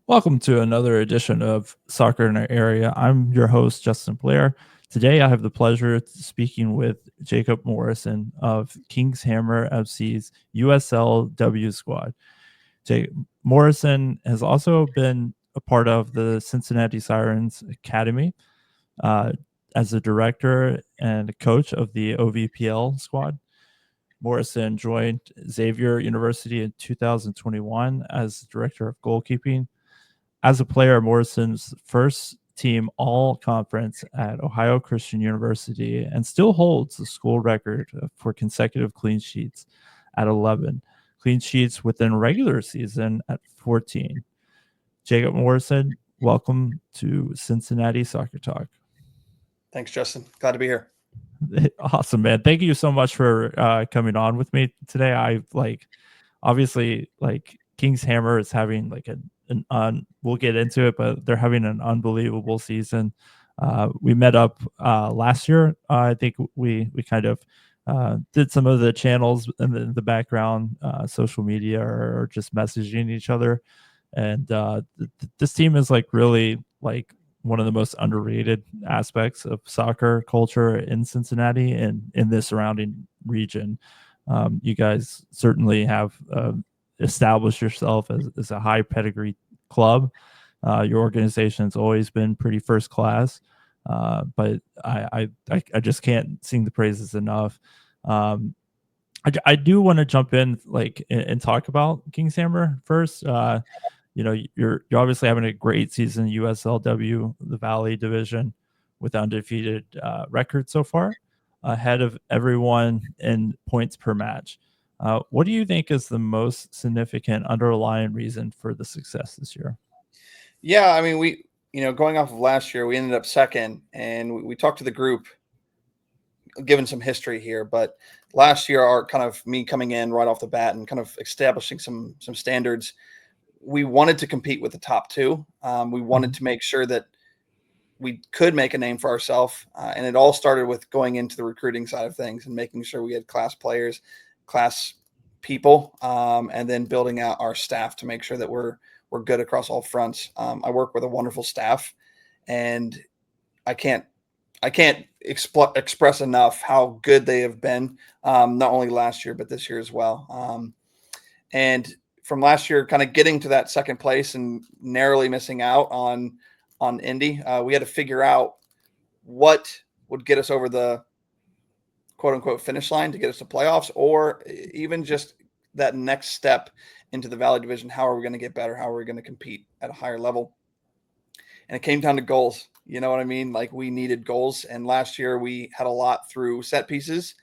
Welcome to another edition of Soccer in Our Area. I'm your host, Justin Blair. Today, I have the pleasure of speaking with Jacob Morrison of Kings Hammer FC's USL-W squad. Morrison has also been a part of the Cincinnati Sirens Academy uh, as a director and coach of the OVPL squad. Morrison joined Xavier University in 2021 as director of goalkeeping. As a player, Morrison's first team all conference at Ohio Christian University and still holds the school record for consecutive clean sheets at 11, clean sheets within regular season at 14. Jacob Morrison, welcome to Cincinnati Soccer Talk. Thanks, Justin. Glad to be here. Awesome, man. Thank you so much for coming on with me today. Obviously King's Hammer is having like we'll get into it, but they're having an unbelievable season. We met up last year. I think we kind of did some of the channels in the background, social media, or just messaging each other. And this team is like really like one of the most underrated aspects of soccer culture in Cincinnati and in the surrounding region. You guys certainly have established yourself as a high pedigree club. Your organization has always been pretty first class, but I just can't sing the praises enough. Um, I do want to jump in and talk about King's Hammer first. You're obviously having a great season, USL-W, the Valley Division, with undefeated record so far, ahead of everyone in points per match. What do you think is the most significant underlying reason for the success this year? Yeah, I mean, going off of last year, we ended up second, and we talked to the group, given some history here. But last year, our kind of me coming in right off the bat and kind of establishing some standards. We wanted to compete with the top two. We wanted to make sure that we could make a name for ourselves, and it all started with going into the recruiting side of things and making sure we had class players, class people, and then building out our staff to make sure that we're good across all fronts. I work with a wonderful staff, and I can't express enough how good they have been, not only last year but this year as well. And from last year, kind of getting to that second place and narrowly missing out on Indy, we had to figure out what would get us over the quote unquote finish line to get us to playoffs, or even just that next step into the Valley Division. How are we going to get better? How are we going to compete at a higher level? And it came down to goals. You know what I mean? Like, we needed goals. And last year we had a lot through set pieces,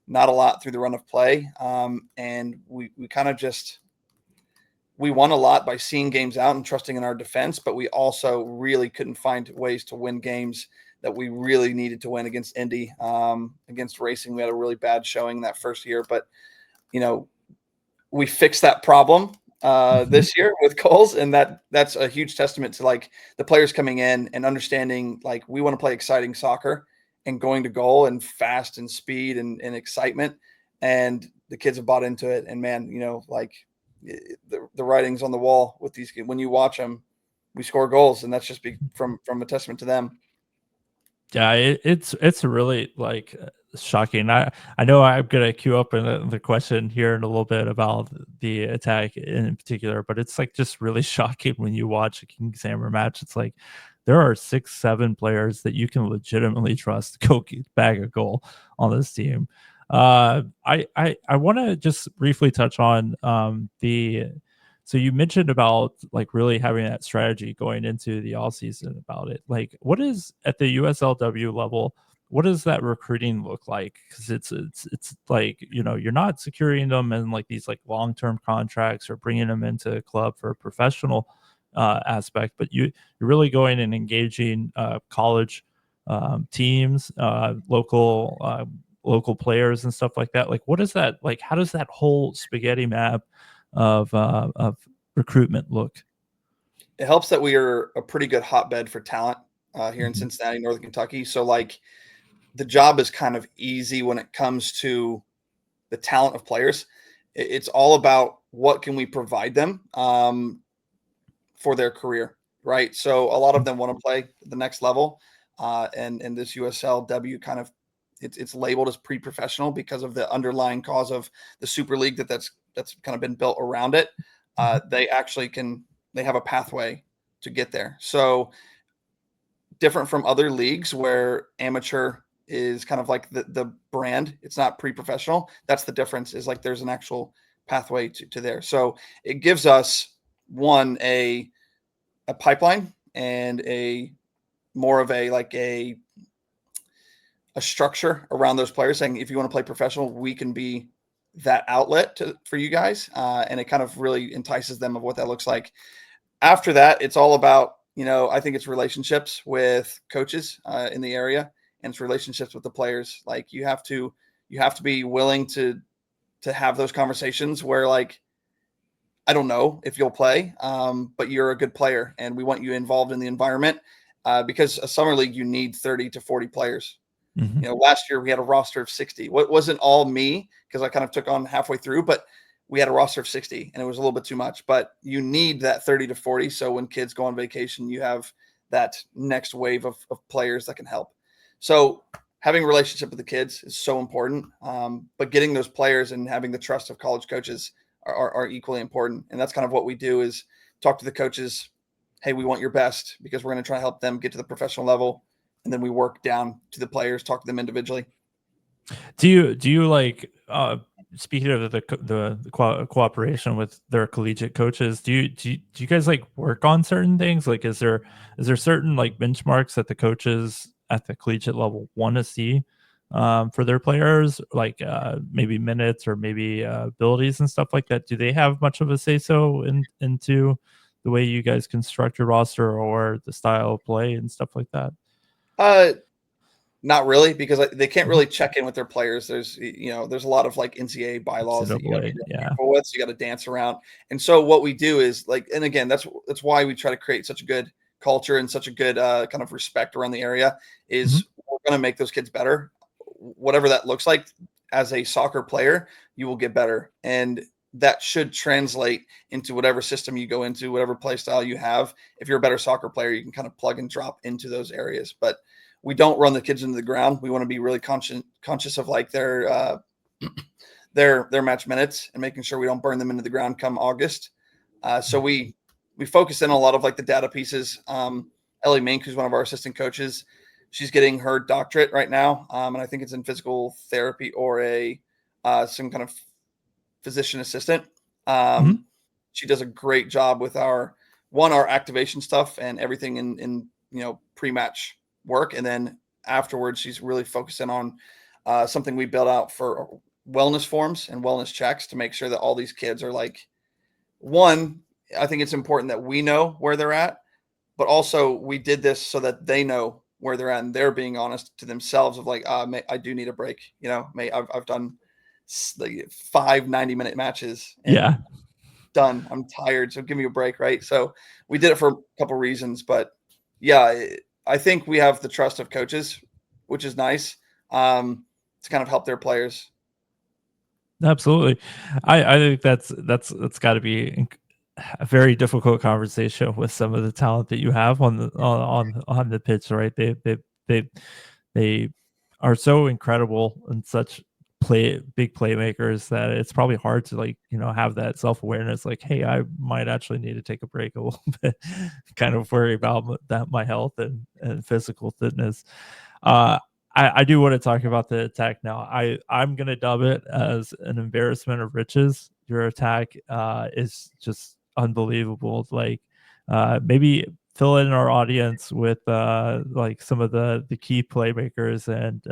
not a lot through the run of play. And we kind of we won a lot by seeing games out and trusting in our defense, but we also really couldn't find ways to win games that we really needed to win against Indy. Against Racing, we had a really bad showing that first year, but we fixed that problem this year with goals, and that's a huge testament to like the players coming in and understanding like we want to play exciting soccer and going to goal and fast and speed and excitement, and the kids have bought into it. And man, like the writing's on the wall with these kids. When you watch them, we score goals, and that's just from a testament to them. Yeah, it's really like shocking. I know I'm gonna queue up in the question here in a little bit about the attack in particular, but it's like just really shocking when you watch a Kings Hammer match. It's like there are 6-7 players that you can legitimately trust to go bag a goal on this team. I want to just briefly touch on the so you mentioned about like really having that strategy going into the all season about it. Like, what is at the USLW level? What does that recruiting look like? Because it's like you're not securing them in like these like long term contracts or bringing them into a club for a professional aspect, but you're really going and engaging college teams, local players and stuff like that. Like, what is that like? How does that whole spaghetti map of recruitment look? It helps that we are a pretty good hotbed for talent here in Cincinnati, Northern Kentucky. So like the job is kind of easy when it comes to the talent of players. It's all about what can we provide them for their career, right? So a lot of them want to play the next level, and this USL-W kind of it's labeled as pre-professional because of the underlying cause of the Super League that's kind of been built around it. They actually they have a pathway to get there. So different from other leagues where amateur is kind of like the brand. It's not pre-professional. That's the difference, is like there's an actual pathway to there. So it gives us a pipeline and a more of a structure around those players, saying if you want to play professional, we can be that outlet for you guys. And it kind of really entices them of what that looks like. After that, it's all about, I think it's relationships with coaches in the area, and it's relationships with the players. Like you have to be willing to have those conversations where, like, I don't know if you'll play, but you're a good player and we want you involved in the environment, because a summer league, you need 30 to 40 players. Last year we had a roster of 60. What wasn't all me, because I kind of took on halfway through, but we had a roster of 60 and it was a little bit too much. But you need that 30 to 40. So when kids go on vacation, you have that next wave of players that can help. So having a relationship with the kids is so important. But getting those players and having the trust of college coaches are equally important. And that's kind of what we do, is talk to the coaches. Hey, we want your best because we're going to try to help them get to the professional level. And then we work down to the players, talk to them individually. Do you like, speaking of the cooperation with their collegiate coaches, do you guys like work on certain things? Like, is there certain like benchmarks that the coaches at the collegiate level want to see for their players, like maybe minutes or maybe abilities and stuff like that? Do they have much of a say so into the way you guys construct your roster or the style of play and stuff like that? Not really, because they can't really check in with their players. There's a lot of like NCAA bylaws that you got to be careful with. So you got to dance around. And so what we do is, like, and again, that's why we try to create such a good culture and such a good kind of respect around the area, is we're going to make those kids better. Whatever that looks like, as a soccer player, you will get better. And that should translate into whatever system you go into, whatever play style you have. If you're a better soccer player, you can kind of plug and drop into those areas. But we don't run the kids into the ground. We want to be really conscious of like their match minutes and making sure we don't burn them into the ground come August. So we focus in on a lot of like the data pieces. Ellie Mink, who's one of our assistant coaches, she's getting her doctorate right now, and I think it's in physical therapy or some kind of physician assistant. She does a great job with our activation stuff and everything in pre-match work, and then afterwards she's really focusing on something we built out for wellness forms and wellness checks to make sure that all these kids are like, one, I think it's important that we know where they're at, but also we did this so that they know where they're at and they're being honest to themselves of like, I do need a break. I've done like 5 90-minute matches. And done. I'm tired. So give me a break. Right. So we did it for a couple of reasons, but yeah, I think we have the trust of coaches, which is nice, to kind of help their players. Absolutely. I think that's got to be a very difficult conversation with some of the talent that you have on the pitch, right? They are so incredible and such big playmakers that it's probably hard to, like, have that self-awareness, like, hey, I might actually need to take a break a little bit, kind of worry about my health and physical fitness. I do want to talk about the attack now. I'm gonna dub it as an embarrassment of riches. Your attack is just unbelievable. Like, maybe fill in our audience with like some of the key playmakers and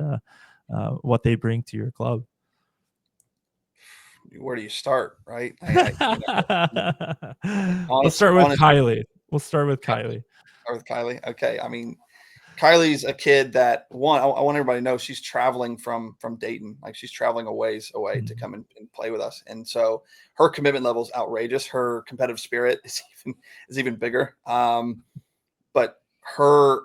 what they bring to your club. Where do you start, right? Let's start with Kylie. We'll start with Kylie. Okay. I mean, Kylie's a kid that I want everybody to know she's traveling from Dayton. Like, she's traveling a ways away to come and play with us. And so her commitment level is outrageous. Her competitive spirit is even bigger. But her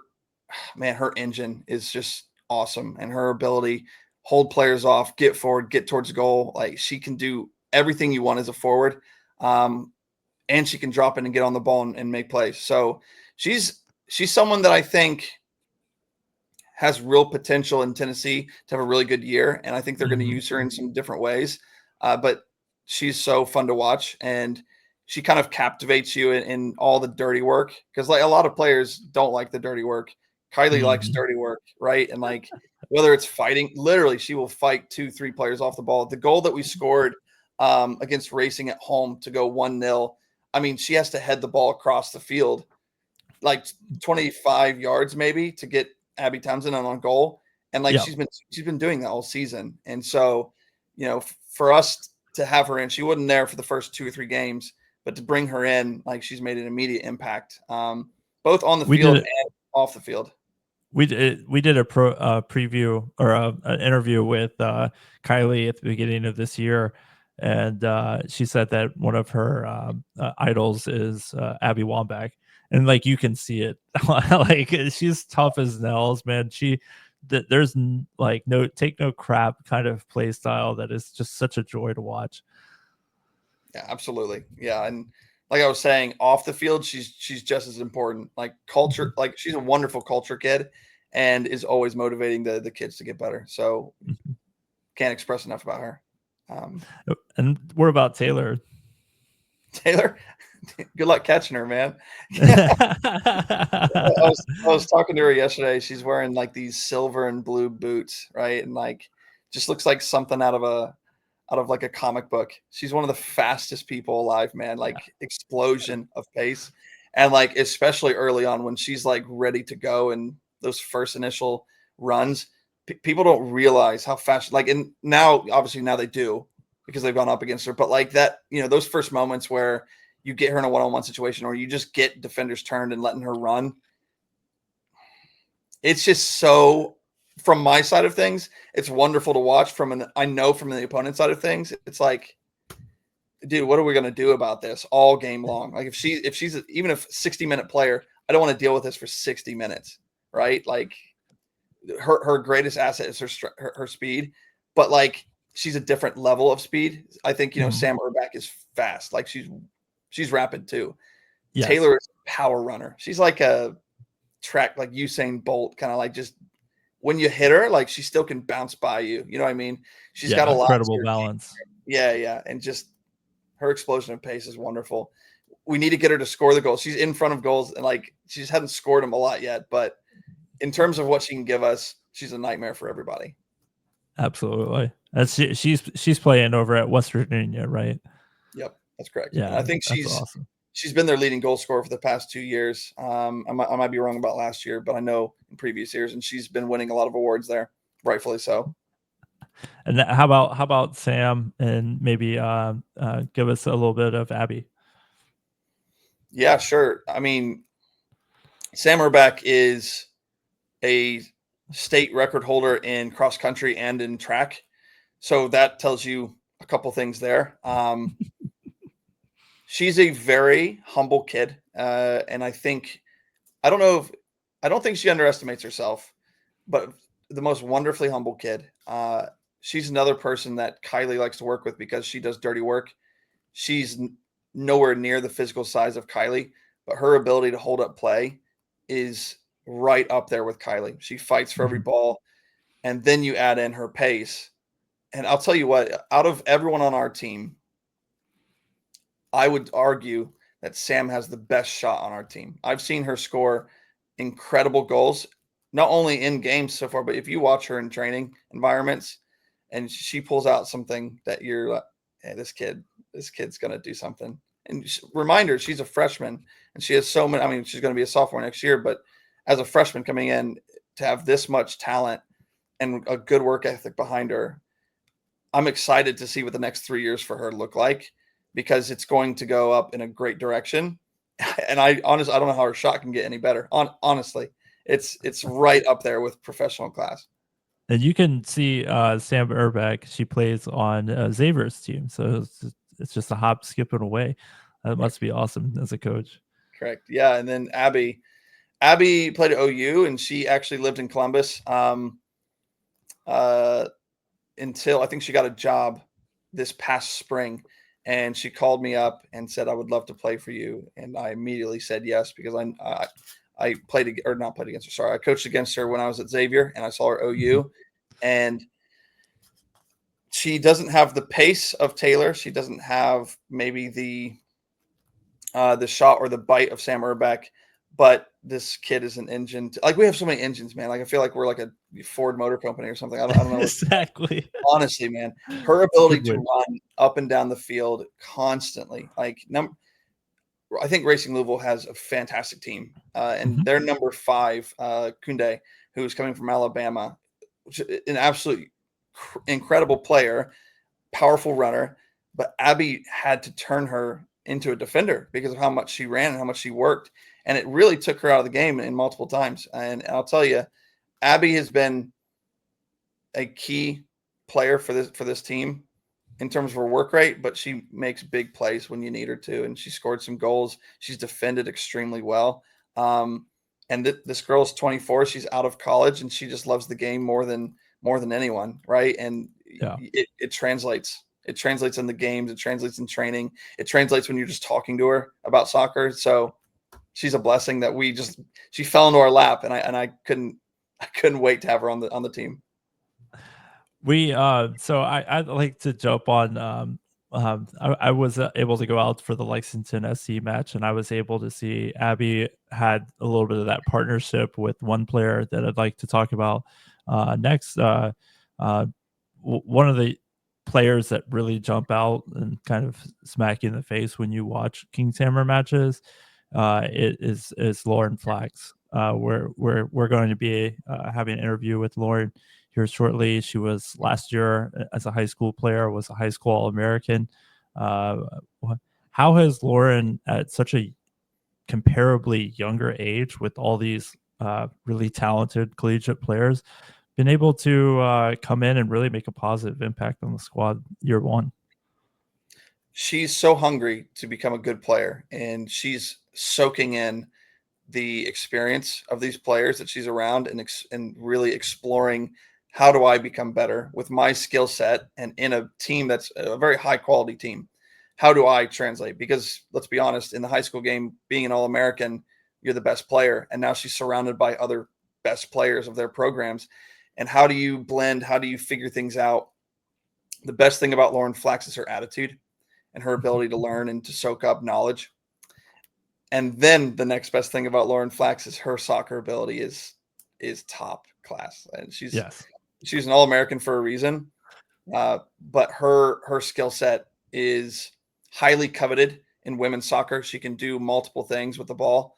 engine is just awesome. And her ability, hold players off, get forward, get towards goal. Like, she can do everything you want as a forward. and she can drop in and get on the ball and make plays. So she's someone that I think has real potential in Tennessee to have a really good year. And I think they're going to use her in some different ways. But she's so fun to watch, and she kind of captivates you in all the dirty work. Cause like a lot of players don't like the dirty work. Kylie likes dirty work. Right. And like, whether it's fighting, literally she will fight 2-3 players off the ball. The goal that we scored against Racing at home to go 1-0. I mean, she has to head the ball across the field, like 25 yards maybe, to get Abby Townsend on goal. And like she's been doing that all season. And so, you know, for us to have her in, she wasn't there for the first 2 or 3 games, but to bring her in, like she's made an immediate impact, both on the field and off the field. We did a preview or an interview with Kylie at the beginning of this year, and she said that one of her idols is Abby Wambach, and like you can see it, like she's tough as nails, man. There's like no take no crap kind of play style that is just such a joy to watch. Yeah, absolutely. Yeah, and like I was saying, off the field, she's just as important. Like culture, like she's a wonderful culture kid, and is always motivating the kids to get better. So can't express enough about her. And what about Taylor? Taylor, good luck catching her, man. I was talking to her yesterday. She's wearing like these silver and blue boots, right? And like just looks like something out of like a comic book. She's one of the fastest people alive, man. Like explosion of pace. And like especially early on when she's like ready to go and those first initial runs, people don't realize how fast, like, and now obviously now they do because they've gone up against her, but like that, you know, those first moments where you get her in a one-on-one situation or you just get defenders turned and letting her run, it's just so, from my side of things, it's wonderful to watch. I know from the opponent side of things, it's like, dude, what are we going to do about this all game long? Like if she's even a 60-minute player, I don't want to deal with this for 60 minutes, right? Like her greatest asset is her speed, but like she's a different level of speed. I think, you know, Sam Urbach is fast. Like she's rapid too. Yes. Taylor is a power runner. She's like a track, like Usain Bolt, kind of like just when you hit her, like she still can bounce by you. You know what I mean? She's got a lot incredible balance. Yeah. And just her explosion of pace is wonderful. We need to get her to score the goals. She's in front of goals and like she just hasn't scored them a lot yet, but in terms of what she can give us, she's a nightmare for everybody. Absolutely. She's playing over at West Virginia, right? Yep, that's correct. Yeah, and I think awesome. She's been their leading goal scorer for the past 2 years. I might be wrong about last year, but I know in previous years, and she's been winning a lot of awards there, rightfully so. And how about Sam, and maybe give us a little bit of Abby? Yeah, sure. I mean, Sam Urbach is a state record holder in cross country and in track, so that tells you a couple things there. She's a very humble kid, and I don't think she underestimates herself, but the most wonderfully humble kid. She's another person that Kylie likes to work with because she does dirty work. She's nowhere near the physical size of Kylie, but her ability to hold up play is right up there with Kylie. She fights for every ball, and then you add in her pace. And I'll tell you what, out of everyone on our team, I would argue that Sam has the best shot on our team. I've seen her score incredible goals, not only in games so far, but if you watch her in training environments and she pulls out something that you're like, hey, this kid's going to do something. And reminder, she's a freshman and she has so many, I mean, she's going to be a sophomore next year, but as a freshman coming in to have this much talent and a good work ethic behind her, I'm excited to see what the next 3 years for her look like, because it's going to go up in a great direction. And I don't know how her shot can get any better. Honestly, it's right up there with professional class. And you can see Sam Urbach. She plays on Xavier's team, so it's just a hop, skipping away. That must be awesome as a coach. Correct. Yeah, and then Abby played at OU, and she actually lived in Columbus until I think she got a job this past spring. and she called me up and said, I would love to play for you. And I immediately said yes, because I played, or not played against her. Sorry. I coached against her when I was at Xavier, and I saw her OU, and she doesn't have the pace of Taylor. She doesn't have maybe the shot or the bite of Sam Urbeck, but this kid is an engine. Like, we have so many engines, man. Like, I feel like we're like a Ford Motor Company or something. I don't know. Exactly. Honestly, man, her ability to run up and down the field constantly. Like, I think Racing Louisville has a fantastic team, and their number 5, Kunde, who's coming from Alabama, which is an absolute incredible player, powerful runner. But Abby had to turn her into a defender because of how much she ran and how much she worked, and it really took her out of the game in multiple times. And I'll tell you, Abby has been a key player for this team in terms of her work rate, but she makes big plays when you need her to, and she scored some goals. She's defended extremely well. And this girl's 24. She's out of college, and she just loves the game more than anyone, right? And it translates. It translates in the games. It translates in training. It translates when you're just talking to her about soccer. So she's a blessing that she fell into our lap, and I couldn't wait to have her on the team. So I'd like to jump on. I was able to go out for the Lexington SC match, and I was able to see Abby had a little bit of that partnership with one player that I'd like to talk about next. One of the players that really jump out and kind of smack you in the face when you watch King's Hammer matches is Lauren Flax. We're going to be having an interview with Lauren here shortly. She was last year as a high school player, was a high school All-American. How has Lauren, at such a comparably younger age with all these really talented collegiate players, been able to come in and really make a positive impact on the squad year one? She's so hungry to become a good player, and she's soaking in the experience of these players that she's around, and really exploring, how do I become better with my skill set and in a team that's a very high quality team? How do I translate? Because let's be honest, in the high school game, being an All-American, you're the best player. And now she's surrounded by other best players of their programs. And how do you blend? How do you figure things out? The best thing about Lauren Flax is her attitude and her ability to learn and to soak up knowledge. And then the next best thing about Lauren Flax is her soccer ability is top class. And she's an All-American for a reason. But her skill set is highly coveted in women's soccer. She can do multiple things with the ball.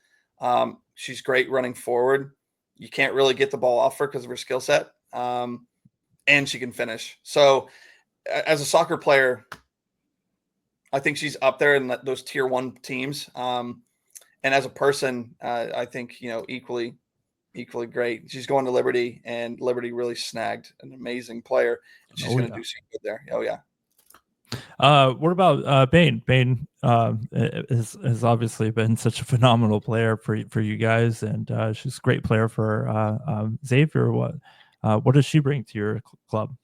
She's great running forward. You can't really get the ball off her because of her skill set. And she can finish. So as a soccer player, I think she's up there in those tier 1 teams. And as a person, I think, equally great. She's going to Liberty, and Liberty really snagged an amazing player. And she's going to do some good there. Oh yeah. What about Bain? Bain has obviously been such a phenomenal player for you guys, and she's a great player for Xavier. What does she bring to your club?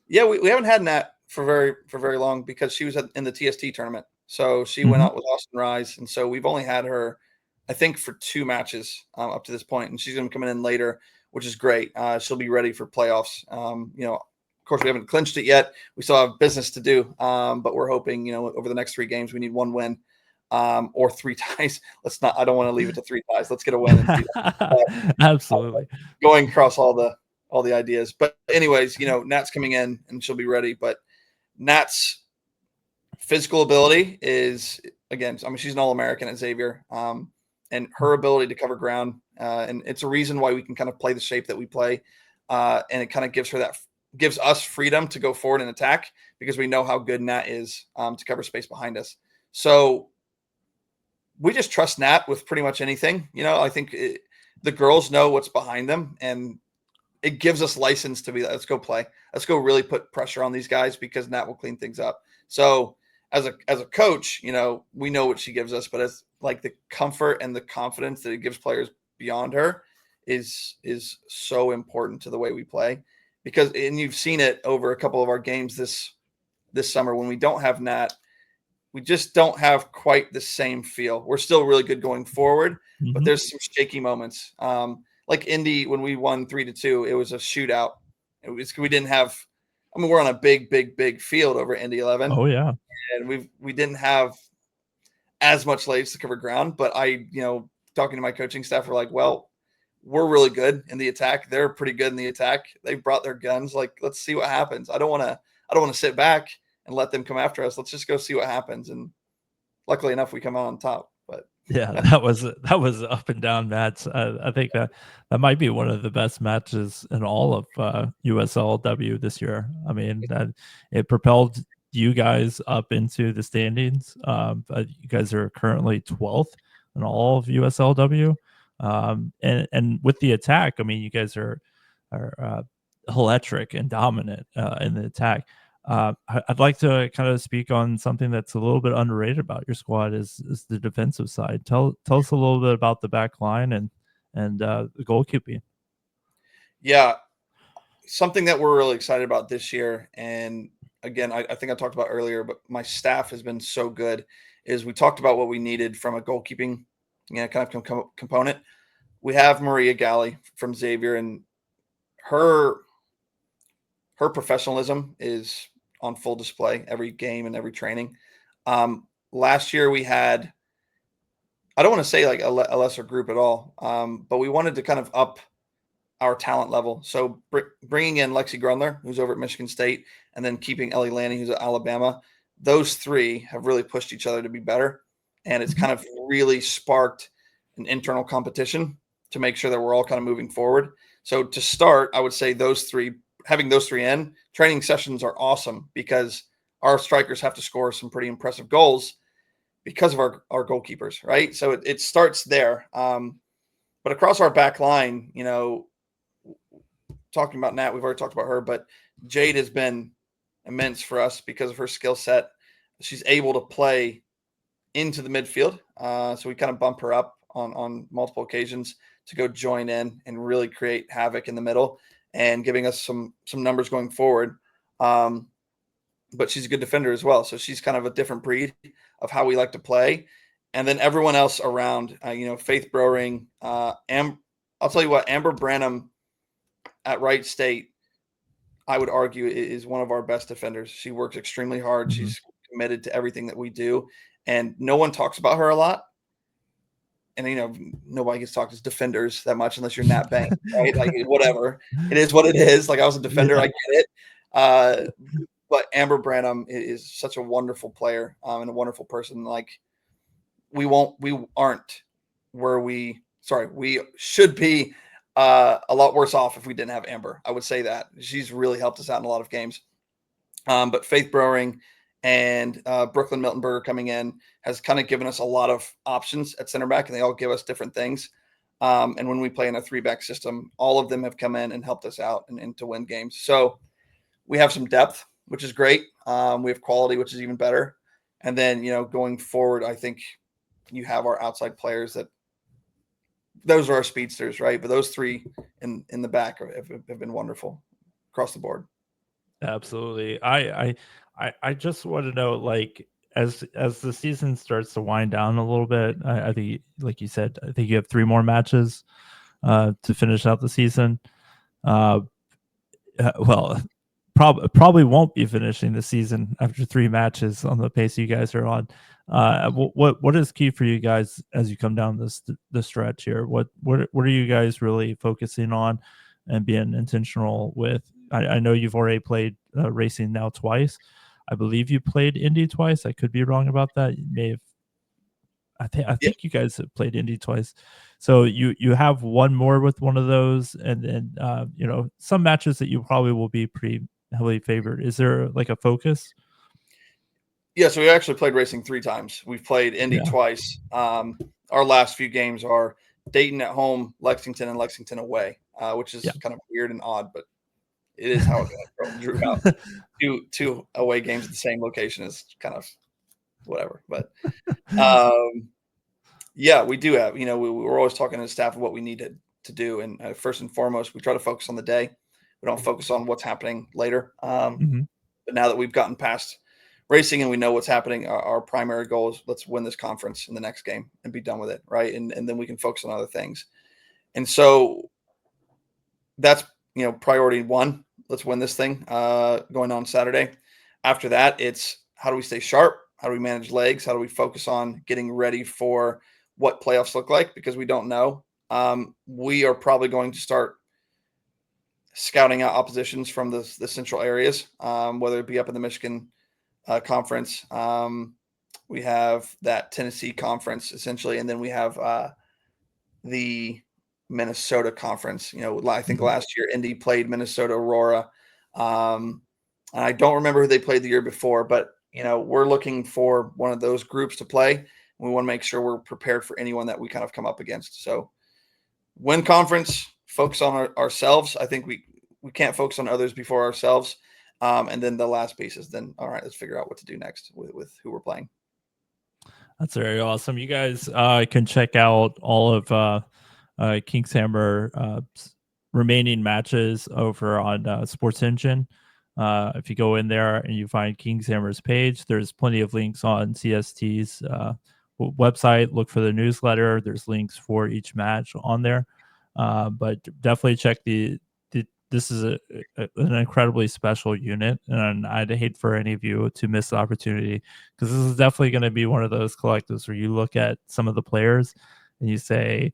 Yeah, we haven't had Nat for very long, because she was in the TST tournament. So she went out with Austin Rise, and so we've only had her, I think, for 2 matches up to this point, and she's going to be coming in later, which is great. She'll be ready for playoffs. Of course, we haven't clinched it yet. We still have business to do, but we're hoping, over the next 3 games, we need 1 win or 3 ties. I don't want to leave it to 3 ties. Let's get a win. Absolutely. Going across all the ideas. But anyways, Nat's coming in, and she'll be ready. But Nat's physical ability is, again, she's an All-American at Xavier, and her ability to cover ground, and it's a reason why we can kind of play the shape that we play, and it kind of gives us freedom to go forward and attack, because we know how good Nat is to cover space behind us. So we just trust Nat with pretty much anything. I think the girls know what's behind them, and it gives us license to be, let's go play. Let's go really put pressure on these guys, because Nat will clean things up. So as a coach, we know what she gives us, but as like the comfort and the confidence that it gives players beyond her is so important to the way we play. Because, and you've seen it over a couple of our games this summer, when we don't have Nat, we just don't have quite the same feel. We're still really good going forward, but there's some shaky moments. Like Indy, when we won 3-2, it was a shootout. We didn't have. I mean, we're on a big field over Indy 11. Oh yeah, and we didn't have as much legs to cover ground. But talking to my coaching staff, we're like, well, we're really good in the attack. They're pretty good in the attack. They've brought their guns. Like, let's see what happens. I don't want to sit back and let them come after us. Let's just go see what happens. And luckily enough, we come out on top. But yeah, that was an up and down match. I think that might be one of the best matches in all of USL-W this year. I mean, that it propelled you guys up into the standings. You guys are currently 12th in all of USL-W. And with the attack, I mean, you guys are electric and dominant in the attack. I'd like to kind of speak on something that's a little bit underrated about your squad is the defensive side. Tell us a little bit about the back line and the goalkeeping. Yeah, something that we're really excited about this year, and again, I think I talked about earlier, but my staff has been so good, is we talked about what we needed from a goalkeeping kind of component. We have Maria Galley from Xavier, and her professionalism is on full display every game and every training. Last year we had, I don't want to say like a lesser group at all, but we wanted to kind of up our talent level. So bringing in Lexi Grundler, who's over at Michigan State, and then keeping Ellie Lanning, who's at Alabama, those three have really pushed each other to be better. And it's kind of really sparked an internal competition to make sure that we're all kind of moving forward. So to start, I would say having those three in, training sessions are awesome because our strikers have to score some pretty impressive goals because of our goalkeepers, right? So it starts there. But across our back line, talking about Nat, we've already talked about her, but Jade has been immense for us because of her skill set. She's able to play into the midfield. So we kind of bump her up on multiple occasions to go join in and really create havoc in the middle and giving us some numbers going forward. But she's a good defender as well. So she's kind of a different breed of how we like to play. And then everyone else around, Faith Browring, I'll tell you what, Amber Branham at Wright State, I would argue, is one of our best defenders. She works extremely hard. Mm-hmm. She's committed to everything that we do. And no one talks about her a lot. And, nobody gets talked as defenders that much unless you're Nat Bank, right? Like, whatever. It is what it is. Like, I was a defender. Yeah. I get it. But Amber Branham is such a wonderful player and a wonderful person. Like, we aren't where we should be a lot worse off if we didn't have Amber. I would say that. She's really helped us out in a lot of games. But Faith Browring and Brooklyn Miltonberger coming in has kind of given us a lot of options at center back, and they all give us different things. And when we play in a 3-back system, all of them have come in and helped us out and to win games. So we have some depth, which is great. We have quality, which is even better. And then, going forward, I think you have our outside players those are our speedsters, right? But those three in the back have been wonderful across the board. Absolutely. I just want to know, like, as the season starts to wind down a little bit, I think, like you said, I think you have 3 more matches to finish out the season. Well, probably won't be finishing the season after 3 matches on the pace you guys are on. What is key for you guys as you come down the stretch here? What are you guys really focusing on and being intentional with? I know you've already played racing now twice. I believe you played Indy twice. I could be wrong about that. You may have. I think you guys have played Indy twice. So you have one more with one of those, and then some matches that you probably will be pretty heavily favored. Is there like a focus? Yeah, so we actually played racing 3 times. We've played Indy twice. Our last few games are Dayton at home, Lexington, and Lexington away, which is kind of weird and odd, but it is how it drew out. Two away games at the same location is kind of whatever. But yeah, we do have, we're always talking to the staff of what we need to do. And first and foremost, we try to focus on the day. We don't focus on what's happening later. But now that we've gotten past racing and we know what's happening, our primary goal is let's win this conference in the next game and be done with it, right? And then we can focus on other things. And so that's, priority one. Let's win this thing going on Saturday. After that, it's how do we stay sharp? How do we manage legs? How do we focus on getting ready for what playoffs look like? Because we don't know. We are probably going to start scouting out oppositions from the central areas, whether it be up in the Michigan conference. We have that Tennessee conference essentially, and then we have the Minnesota conference. I think last year Indy played Minnesota Aurora. And I don't remember who they played the year before, but we're looking for one of those groups to play. We want to make sure we're prepared for anyone that we kind of come up against. So win conference, focus on ourselves. I think we can't focus on others before ourselves. And then the last piece is then, all right, let's figure out what to do next with who we're playing. That's very awesome. You guys can check out all of King's Hammer remaining matches over on Sports Engine. If you go in there and you find King's Hammer's page, there's plenty of links on CST's website. Look for the newsletter. There's links for each match on there. But definitely check this is an incredibly special unit, and I'd hate for any of you to miss the opportunity, because this is definitely going to be one of those collectives where you look at some of the players and you say,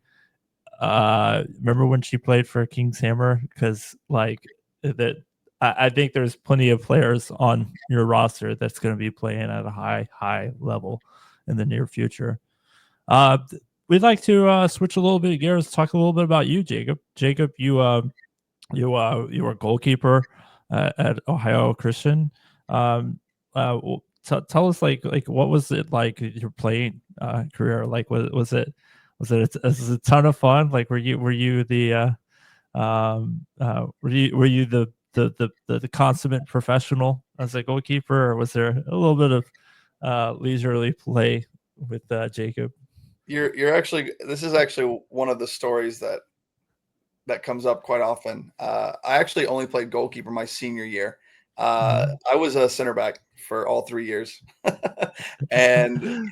remember when she played for King's Hammer? Because that, I think there's plenty of players on your roster that's going to be playing at a high level in the near future. We'd like to switch a little bit of gears, talk a little bit about you, Jacob. Jacob, you were a goalkeeper at Ohio Christian. Tell us what was it like your playing career? Like was it a ton of fun? Like were you the were you the consummate professional as a goalkeeper, or was there a little bit of leisurely play with Jacob? You're actually, this is actually one of the stories that comes up quite often. I actually only played goalkeeper my senior year. I was a center back for all 3 years. And,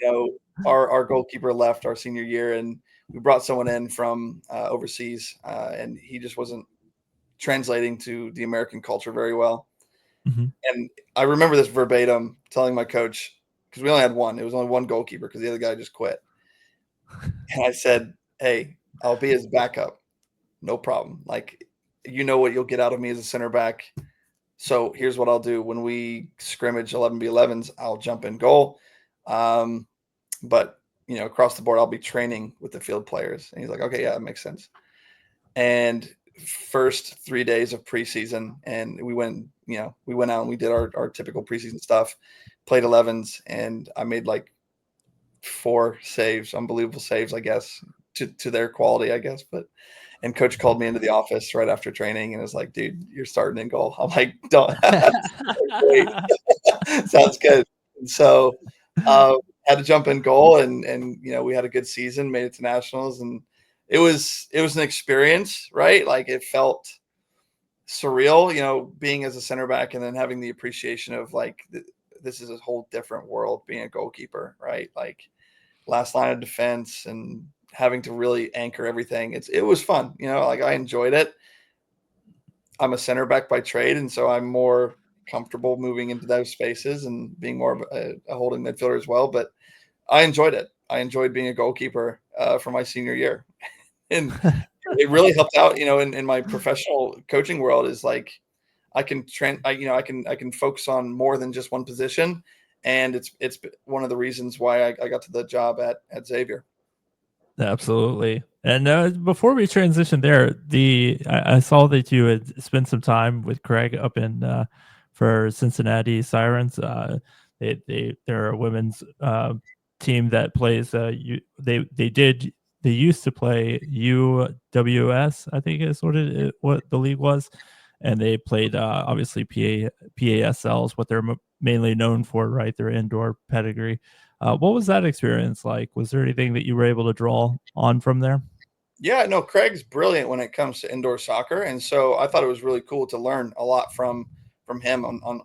our goalkeeper left our senior year, and we brought someone in from overseas, and he just wasn't translating to the American culture very well. And I remember this verbatim, telling my coach, because we only had one. It was only one goalkeeper because the other guy just quit. And I said, hey, I'll be his backup. No problem. Like, what you'll get out of me as a center back. So here's what I'll do. When we scrimmage 11v11s, I'll jump in goal. But, across the board, I'll be training with the field players. And he's like, okay, yeah, that makes sense. And first 3 days of preseason, and we went out and we did our typical preseason stuff, played 11s, and I made like 4 saves, unbelievable saves, I guess, to their quality, I guess. And coach called me into the office right after training and was like, dude, you're starting in goal. I'm like, don't. Great. Sounds good. And so had to jump in goal, and we had a good season, made it to nationals, and it was an experience, right? Like, it felt surreal, being as a center back and then having the appreciation of like, this is a whole different world being a goalkeeper, right? Like, last line of defense and having to really anchor everything. It was fun, like, I enjoyed it. I'm a center back by trade, and so I'm more comfortable moving into those spaces and being more of a holding midfielder as well. But I enjoyed it. I enjoyed being a goalkeeper for my senior year. And it really helped out, in my professional coaching world, is like, I can focus on more than just one position. And it's one of the reasons why I got to the job at Xavier. Absolutely. And before we transition there, I saw that you had spent some time with Craig up in for Cincinnati Sirens. They're a women's team that plays. They used to play UWS, I think is what the league was, and they played obviously PASL is what they're mainly known for, right? Their indoor pedigree. What was that experience like? Was there anything that you were able to draw on from there? Yeah, no, Craig's brilliant when it comes to indoor soccer, and so I thought it was really cool to learn a lot from him. On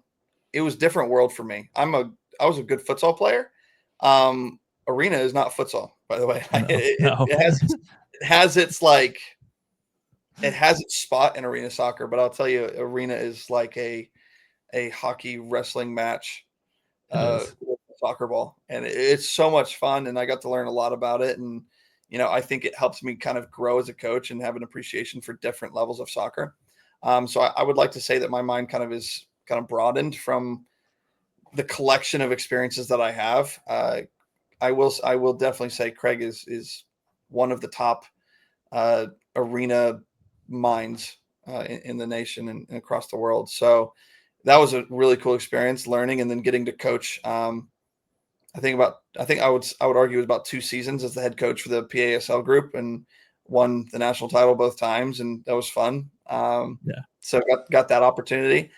it was a different world for me. I'm a good futsal player. Arena is not futsal, by the way. No, It has its like it has its spot in arena soccer, but I'll tell you, arena is like a hockey wrestling match it is. with a soccer ball, and it's so much fun. And I got to learn a lot about it, and I think it helps me kind of grow as a coach and have an appreciation for different levels of soccer. So I would like to say that my mind kind of broadened from the collection of experiences that I have. I will definitely say Craig is one of the top arena minds in the nation and across the world. So that was a really cool experience, learning and then getting to coach. I think I would argue it was about 2 seasons as the head coach for the PASL group, and won the national title both times, and that was fun. So got that opportunity.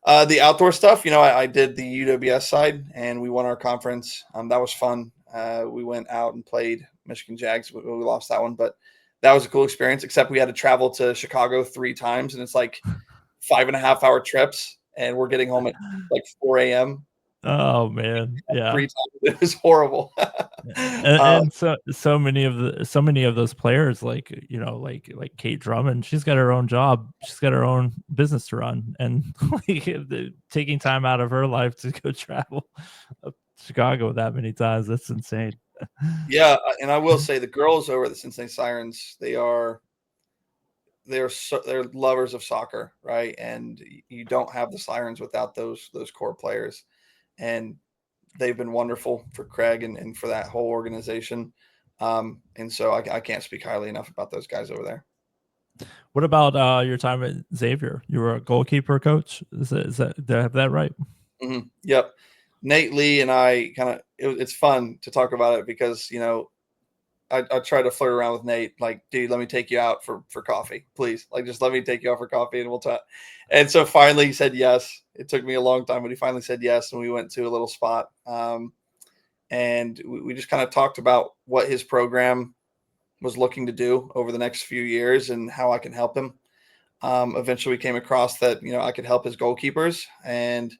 The outdoor stuff, I did the UWS side, and we won our conference. That was fun. We went out and played Michigan Jags. We lost that one, but that was a cool experience, except we had to travel to Chicago 3 times, and it's like 5.5-hour trips, and we're getting home at like 4 a.m. Oh man, yeah. 3 times. It was horrible. And so many of those players, like Kate Drummond, she's got her own job, she's got her own business to run, and taking time out of her life to go travel up to Chicago that many times, that's insane. Yeah, and I will say the girls over at the Cincinnati Sirens, they're lovers of soccer, right? And you don't have the Sirens without those core players, and they've been wonderful for Craig and for that whole organization. And so I can't speak highly enough about those guys over there. What about your time at Xavier? You were a goalkeeper coach. Is that did I have that right? Mm-hmm. Yep. Nate Lee and I it's fun to talk about it because, I try to flirt around with Nate, like, dude, let me take you out for coffee, please. Like, just let me take you out for coffee and we'll talk. And so finally he said yes. It took me a long time, but he finally said yes. And we went to a little spot. And we just kind of talked about what his program was looking to do over the next few years and how I can help him. Eventually we came across that, I could help his goalkeepers, and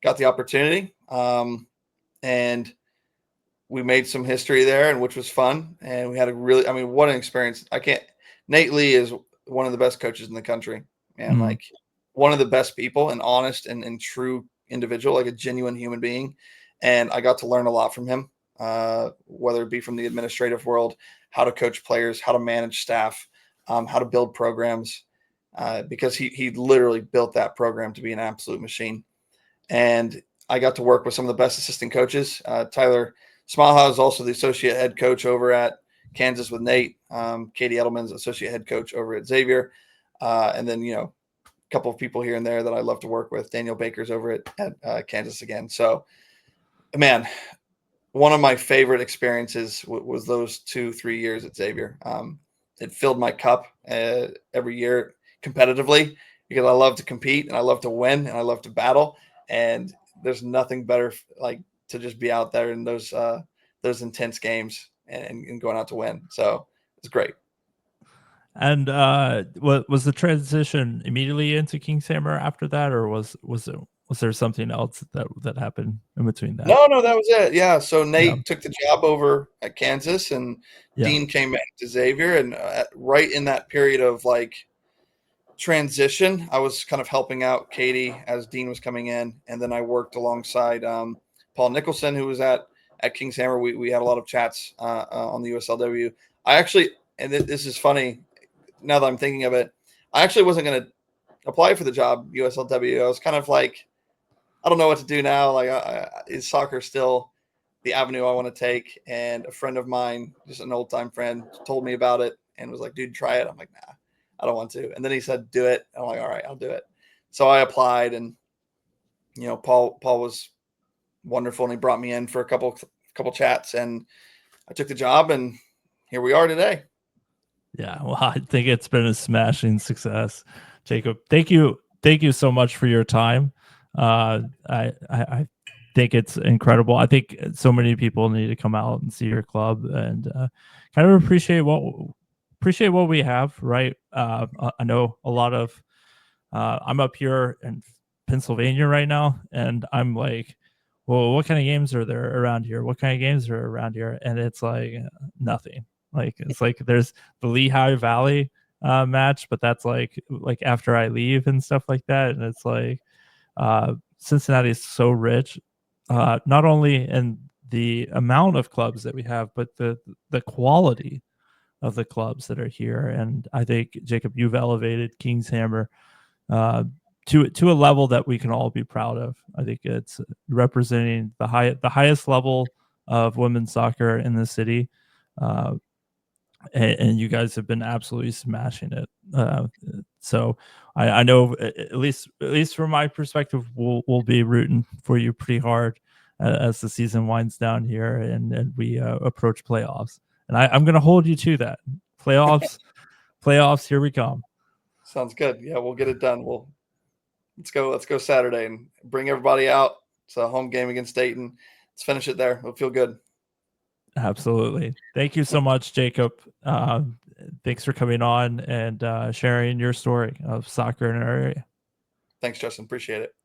got the opportunity. And we made some history there, and which was fun. And we had what an experience. Nate Lee is one of the best coaches in the country, man. Mm-hmm. Like, one of the best people, and honest and true individual, like a genuine human being. And I got to learn a lot from him, whether it be from the administrative world, how to coach players, how to manage staff, how to build programs, because he literally built that program to be an absolute machine. And I got to work with some of the best assistant coaches. Tyler Smaha is also the associate head coach over at Kansas with Nate. Katie Edelman's associate head coach over at Xavier. And then, a couple of people here and there that I love to work with. Daniel Baker's over at Kansas again. So, man, one of my favorite experiences was those 2-3 years at Xavier. It filled my cup every year competitively, because I love to compete and I love to win and I love to battle. And there's nothing better like to just be out there in those intense games and going out to win. So it's great. And what was the transition immediately into King's Hammer after that, or was there something else that happened in between that? No, that was it. Yeah. So Nate took the job over at Kansas, and Dean came back to Xavier, and right in that period of like transition, I was kind of helping out Katie as Dean was coming in, and then I worked alongside Paul Nicholson, who was at King's Hammer. We had a lot of chats on the USL-W. I actually, and this is funny now that I'm thinking of it, I actually wasn't going to apply for the job USL-W. I was kind of like, I don't know what to do now. Like, is soccer still the avenue I want to take? And a friend of mine, just an old time friend, told me about it and was like, dude, try it. I'm like, nah, I don't want to. And then he said, do it. And I'm like, all right, I'll do it. So I applied, and, Paul was wonderful, and he brought me in for a couple chats, and I took the job, and here we are today. Yeah. Well, I think it's been a smashing success, Jacob. Thank you so much for your time. I think it's incredible. I think so many people need to come out and see your club and kind of appreciate what we have, right? I know a lot of I'm up here in Pennsylvania right now, and I'm like, well, what kind of games are there around here? What kind of games are around here? And it's like nothing. Like it's like there's the Lehigh Valley match, but that's like after I leave and stuff like that. And it's like Cincinnati is so rich, not only in the amount of clubs that we have, but the quality of the clubs that are here. And I think, Jacob, you've elevated King's Hammer to a level that we can all be proud of. I think it's representing the highest level of women's soccer in the city. And you guys have been absolutely smashing it. So I know, at least from my perspective, we'll be rooting for you pretty hard as the season winds down here and we approach playoffs. And I'm going to hold you to that. Playoffs, here we come. Sounds good. Yeah, we'll get it done. Let's go Saturday and bring everybody out. It's a home game against Dayton. Let's finish it there. It'll feel good. Absolutely. Thank you so much, Jacob. Thanks for coming on and sharing your story of soccer in our area. Thanks, Justin. Appreciate it.